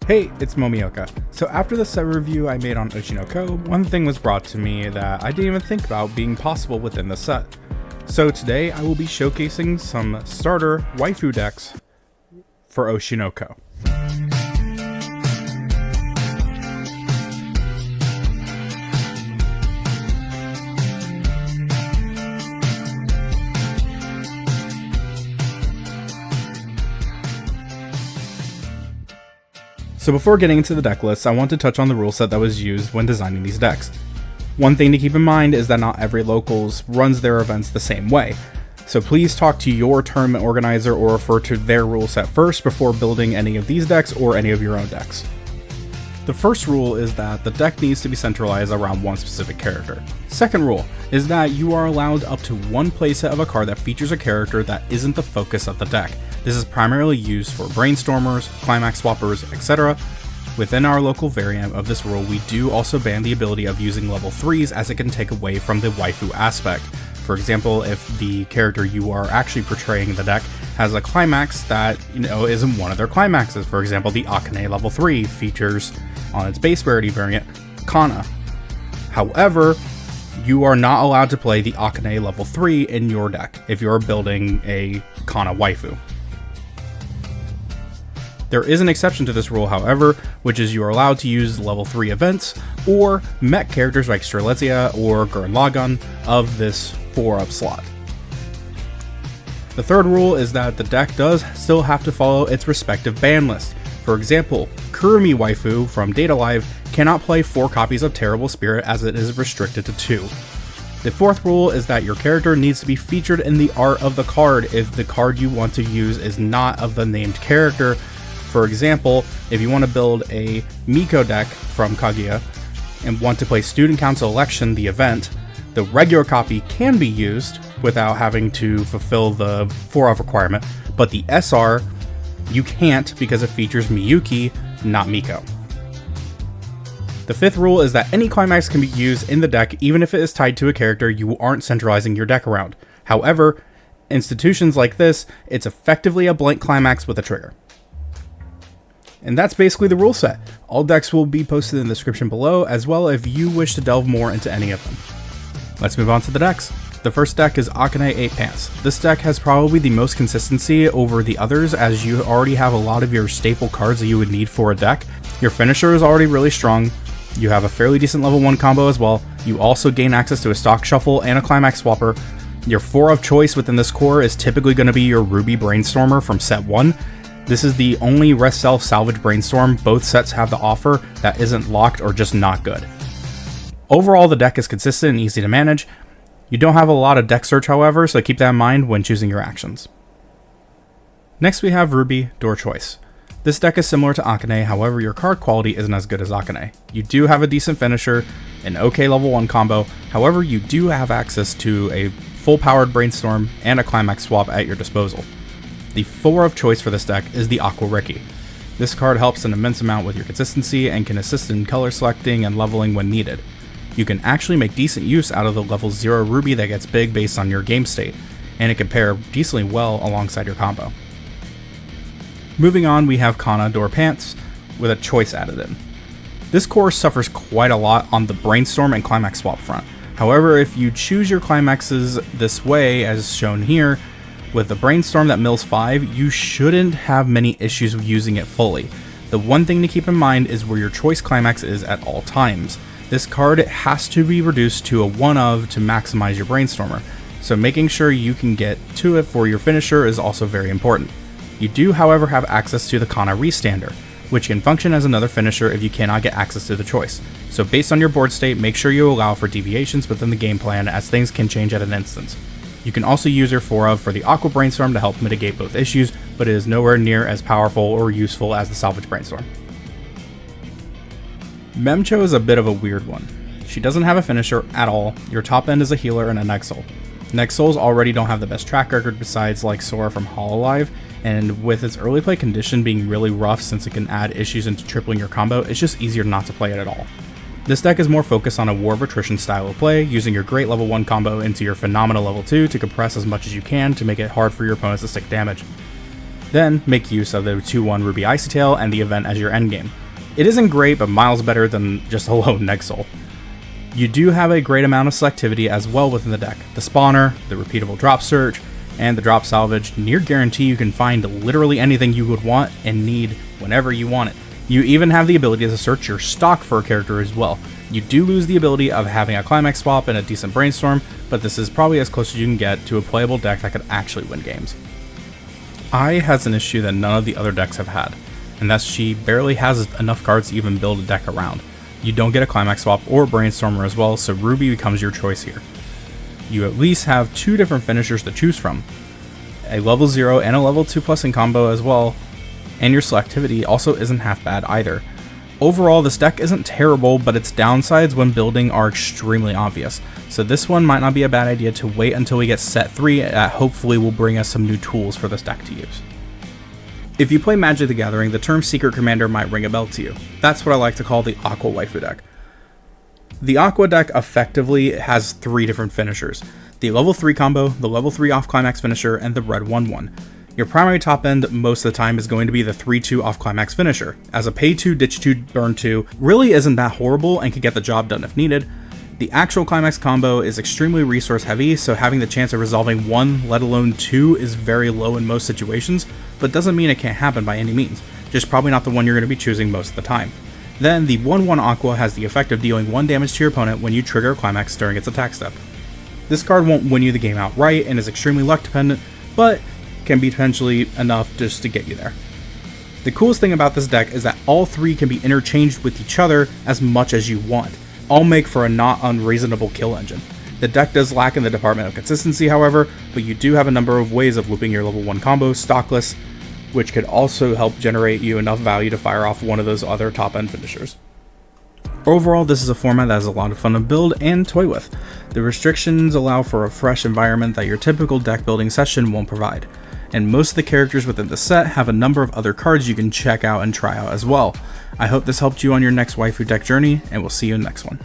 Hey, it's Momioka. So after the set review I made on Oshi, one thing was brought to me that I didn't even think about being possible within the set. So today I will be showcasing some starter waifu decks for Oshi. So before getting into the deck list, I want to touch on the rule set that was used when designing these decks. One thing to keep in mind is that not every locals runs their events the same way, so please talk to your tournament organizer or refer to their rule set first before building any of these decks or any of your own decks. The first rule is that the deck needs to be centralized around one specific character. Second rule is that you are allowed up to one playset of a card that features a character that isn't the focus of the deck. This is primarily used for brainstormers, climax swappers, etc. Within our local variant of this rule, we do also ban the ability of using level 3s as it can take away from the waifu aspect. For example, if the character you are actually portraying in the deck has a climax that, isn't one of their climaxes. For example, the Akane level 3 features on its base rarity variant, Kana. However, you are not allowed to play the Akane level 3 in your deck if you're building a Kana waifu. There is an exception to this rule, however, which is you are allowed to use level 3 events or mech characters like Strelitzia or Gurren Lagann of this 4-up slot. The third rule is that the deck does still have to follow its respective ban list. For example, Kurumi waifu from Data Live cannot play 4 copies of Terrible Spirit as it is restricted to 2. The fourth rule is that your character needs to be featured in the art of the card if the card you want to use is not of the named character. For example, if you want to build a Miko deck from Kaguya and want to play Student Council Election, the event, the regular copy can be used without having to fulfill the 4-up requirement, but the SR, you can't because it features Miyuki, not Miko. The fifth rule is that any climax can be used in the deck even if it is tied to a character you aren't centralizing your deck around. However, institutions like this, it's effectively a blank climax with a trigger. And that's basically the rule set. All decks will be posted in the description below, as well if you wish to delve more into any of them. Let's move on to the decks. The first deck is Akane 8 Pants. This deck has probably the most consistency over the others as you already have a lot of your staple cards that you would need for a deck. Your finisher is already really strong. You have a fairly decent level 1 combo as well. You also gain access to a stock shuffle and a climax swapper. Your 4 of choice within this core is typically going to be your Ruby Brainstormer from set 1. This is the only Rest Self Salvage Brainstorm both sets have to offer that isn't locked or just not good. Overall, the deck is consistent and easy to manage. You don't have a lot of deck search, however, so keep that in mind when choosing your actions. Next we have Ruby Door Choice. This deck is similar to Akane, however your card quality isn't as good as Akane. You do have a decent finisher, an okay level 1 combo, however you do have access to a full powered Brainstorm and a Climax swap at your disposal. The 4 of choice for this deck is the Aqua Riki. This card helps an immense amount with your consistency and can assist in color selecting and leveling when needed. You can actually make decent use out of the level 0 Ruby that gets big based on your game state, and it can pair decently well alongside your combo. Moving on, we have Kana Door Pants with a choice added in. This core suffers quite a lot on the Brainstorm and Climax swap front. However, if you choose your climaxes this way, as shown here, with the Brainstorm that mills 5, you shouldn't have many issues with using it fully. The one thing to keep in mind is where your choice climax is at all times. This card has to be reduced to a 1 of to maximize your Brainstormer, so making sure you can get to it for your finisher is also very important. You do, however, have access to the Kana Restander, which can function as another finisher if you cannot get access to the choice. So based on your board state, make sure you allow for deviations within the game plan as things can change at an instant. You can also use your 4 of for the Aqua Brainstorm to help mitigate both issues, but it is nowhere near as powerful or useful as the Salvage Brainstorm. Memcho is a bit of a weird one. She doesn't have a finisher at all. Your top end is a healer and a Nexol. Nexols already don't have the best track record besides like Sora from Hololive, and with its early play condition being really rough since it can add issues into tripling your combo, it's just easier not to play it at all. This deck is more focused on a War of Attrition style of play, using your great level 1 combo into your phenomenal level 2 to compress as much as you can to make it hard for your opponents to stick damage. Then make use of the 2-1 Ruby Icy Tail and the event as your endgame. It isn't great, but miles better than just a lone Nexal. You do have a great amount of selectivity as well within the deck. The spawner, the repeatable drop search, and the drop salvage near guarantee you can find literally anything you would want and need whenever you want it. You even have the ability to search your stock for a character as well. You do lose the ability of having a climax swap and a decent brainstorm, but this is probably as close as you can get to a playable deck that could actually win games. Ai has an issue that none of the other decks have had, and that's she barely has enough cards to even build a deck around. You don't get a climax swap or brainstormer as well, so Ruby becomes your choice here. You at least have 2 different finishers to choose from, a level 0 and a level 2+ in combo as well, and your selectivity also isn't half bad either. Overall, this deck isn't terrible, but its downsides when building are extremely obvious, so this one might not be a bad idea to wait until we get set 3 that hopefully will bring us some new tools for this deck to use. If you play Magic the Gathering, the term Secret Commander might ring a bell to you. That's what I like to call the Aqua Waifu deck. The Aqua deck effectively has 3 different finishers: the level 3 combo, the level 3 off climax finisher, and the red 1/1. Your primary top end most of the time is going to be the 3-2 off climax finisher, as a pay 2, ditch 2, burn 2 really isn't that horrible and can get the job done if needed. The actual climax combo is extremely resource heavy, so having the chance of resolving 1, let alone 2 is very low in most situations, but doesn't mean it can't happen by any means, just probably not the one you're going to be choosing most of the time. Then the 1/1 Aqua has the effect of dealing 1 damage to your opponent when you trigger a climax during its attack step. This card won't win you the game outright and is extremely luck dependent, but can be potentially enough just to get you there. The coolest thing about this deck is that all 3 can be interchanged with each other as much as you want. All make for a not unreasonable kill engine. The deck does lack in the department of consistency, however, but you do have a number of ways of looping your level 1 combo stockless, which could also help generate you enough value to fire off one of those other top end finishers. Overall, this is a format that is a lot of fun to build and toy with. The restrictions allow for a fresh environment that your typical deck building session won't provide, and most of the characters within the set have a number of other cards you can check out and try out as well. I hope this helped you on your next waifu deck journey, and we'll see you in the next one.